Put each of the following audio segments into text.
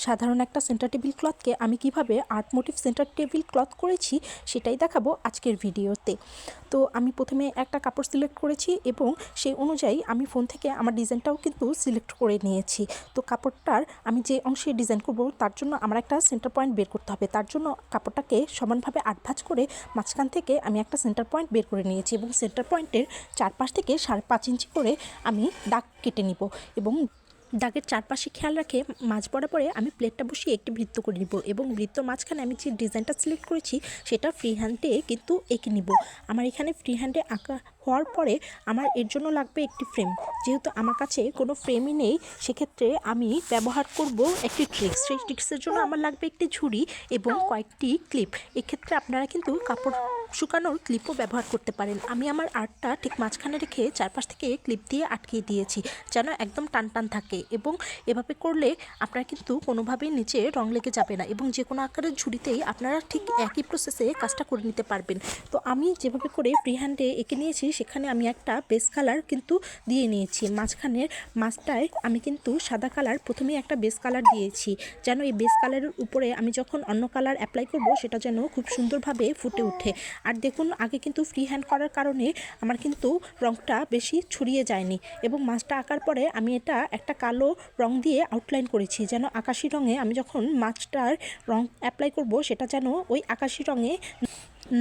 সাধারণ একটা centre table ক্লথকে আমি কিভাবে art motif centre tablecloth করেছি সেটাই দেখাবো আজকের ভিডিওতে। তো আমি প্রথমে একটা কাপড় সিলেক্ট করেছি এবং সেই অনুযায়ী আমি ফোন থেকে আমার ডিজাইনটাও কিন্তু সিলেক্ট করে নিয়েছি। তো কাপড়টার আমি যে অংশে ডিজাইন করব তার জন্য আমার একটা সেন্টার পয়েন্ট বের করতে হবে। তার জন্য কাপড়টাকে সমানভাবে 8 ভাঁজ করে মাঝখান থেকে আমি একটা সেন্টার পয়েন্ট বের করে নিয়েছি এবং সেন্টার পয়েন্টের চারপাশ থেকে 5.5 ইঞ্চি করে আমি দাগ কেটে নিব এবং দাগের চারপাশে খেয়াল রেখে মাঝ বরাবরে আমি প্লেটটা বসিয়ে একটি বৃত্ত করে নিব এবং বৃত্তর মাঝখানে আমি যে ডিজাইনটা সিলেক্ট করেছি সেটা ফ্রি হ্যান্ডে কিন্তু এঁকে নিব। আমার এখানে ফ্রি হ্যান্ডে আঁকা হওয়ার পরে আমার এর জন্য লাগবে একটি ফ্রেম। যেহেতু আমার কাছে কোনো ফ্রেমই নেই সেক্ষেত্রে আমি ব্যবহার করব একটি ট্রিক্স। সেই ট্রিক্সের জন্য আমার লাগবে একটি ঝুড়ি এবং কয়েকটি ক্লিপ। এক্ষেত্রে আপনারা কিন্তু কাপড় শুকানোর ক্লিপও ব্যবহার করতে পারেন। আমি আমার আর্টটা ঠিক মাঝখানে রেখে চারপাশ থেকে ক্লিপ দিয়ে আটকিয়ে দিয়েছি যেন একদম টান টান থাকে এবং এভাবে করলে আপনারা কিন্তু কোনোভাবেই নিচে রং লেগে যাবে না এবং যে কোনো আকারের ঝুড়িতেই আপনারা ঠিক একই প্রসেসে কাজটা করে নিতে পারবেন। তো আমি যেভাবে করে ফ্রি হ্যান্ডে এঁকে নিয়েছি সেখানে আমি একটা বেস কালার কিন্তু দিয়ে নিয়েছি। মাঝখানের মাঝটায় আমি কিন্তু সাদা কালার প্রথমেই একটা বেস কালার দিয়েছি যেন এই বেস কালারের উপরে আমি যখন অন্য কালার অ্যাপ্লাই করব সেটা যেন খুব সুন্দরভাবে ফুটে ওঠে। আর দেখুন আগে কিন্তু ফ্রি হ্যান্ড করার কারণে আমার কিন্তু রঙটা বেশি ছড়িয়ে যায়নি এবং মাছটা আঁকার পরে আমি এটা একটা কালো রং দিয়ে আউটলাইন করেছি যেন আকাশি রঙে আমি যখন মাছটার রং অ্যাপ্লাই করব সেটা যেন ওই আকাশি রঙে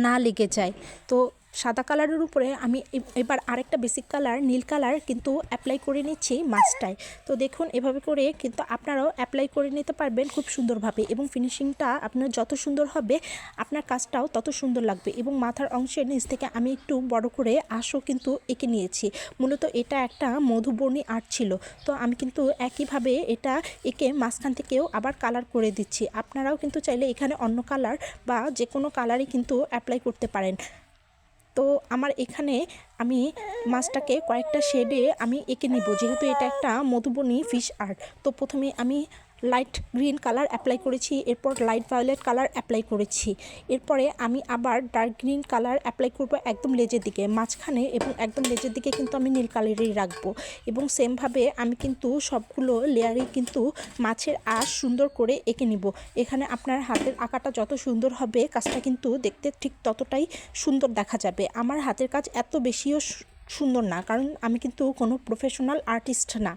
না লেগে যায়। তো সাদা কালারের উপরে আমি এবার আরেকটা বেসিক কালার নীল কালার কিন্তু অ্যাপ্লাই করে নিচ্ছি মাছটায়। তো দেখুন এভাবে করে কিন্তু আপনারাও অ্যাপ্লাই করে নিতে পারবেন খুব সুন্দরভাবে এবং ফিনিশিংটা আপনার যত সুন্দর হবে আপনার কাজটাও তত সুন্দর লাগবে। এবং মাথার অংশের নিচ থেকে আমি একটু বড় করে আঁশও কিন্তু এঁকে নিয়েছি। মূলত এটা একটা মধুবর্ণী আর্ট ছিল, তো আমি কিন্তু একইভাবে এটা এঁকে মাঝখান থেকেও আবার কালার করে দিচ্ছি। আপনারাও কিন্তু চাইলে এখানে অন্য কালার বা যে কোনো কালারই কিন্তু অ্যাপ্লাই করতে পারেন। তো আমার এখানে আমি মাছটাকে কয়েকটা শেডে আমি এঁকে নিব যেহেতু এটা একটা মধুবনী ফিশ আর্ট। তো প্রথমে আমি লাইট গ্রিন কালার অ্যাপ্লাই করেছি, এরপর লাইট ভায়োলেট কালার অ্যাপ্লাই করেছি, এরপরে আমি আবার ডার্ক গ্রিন কালার অ্যাপ্লাই করব একদম লেজের দিকে মাঝখানে এবং একদম লেজের দিকে কিন্তু আমি নীল কালারই রাখবো এবং সেমভাবে আমি কিন্তু সবগুলো লেয়ারে কিন্তু মাছের আঁশ সুন্দর করে এঁকে নিব। এখানে আপনার হাতের আঁকাটা যত সুন্দর হবে কাজটা কিন্তু দেখতে ঠিক ততটাই সুন্দর দেখা যাবে। আমার হাতের কাজ এত বেশিও সুন্দর না কারণ আমি কিন্তু কোনো প্রফেশনাল আর্টিস্ট না,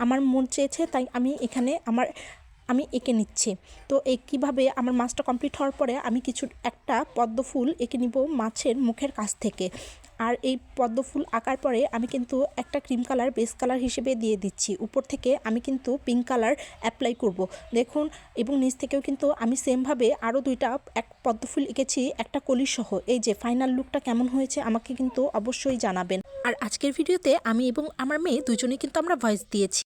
আমার মন চেয়েছে তাই আমি এখানে আমি এঁকে নিচ্ছি। তো কীভাবে আমার মাছটা কমপ্লিট হওয়ার পরে আমি একটা পদ্ম ফুল এঁকে নিব মাছের মুখের কাছ থেকে। আর এই পদ্ম ফুল আঁকার পরে আমি কিন্তু একটা ক্রিম কালার বেস কালার হিসেবে দিয়ে দিচ্ছি। উপর থেকে আমি কিন্তু পিঙ্ক কালার অ্যাপ্লাই করব দেখুন এবং নিচ থেকেও কিন্তু আমি সেমভাবে আরও এক পদ্ম ফুল এঁকেছি একটা কলি সহ। এই যে ফাইনাল লুকটা কেমন হয়েছে আমাকে কিন্তু অবশ্যই জানাবেন। আর আজকের ভিডিওতে আমি এবং আমার মেয়ে দুজনেই কিন্তু আমরা ভয়েস দিয়েছি।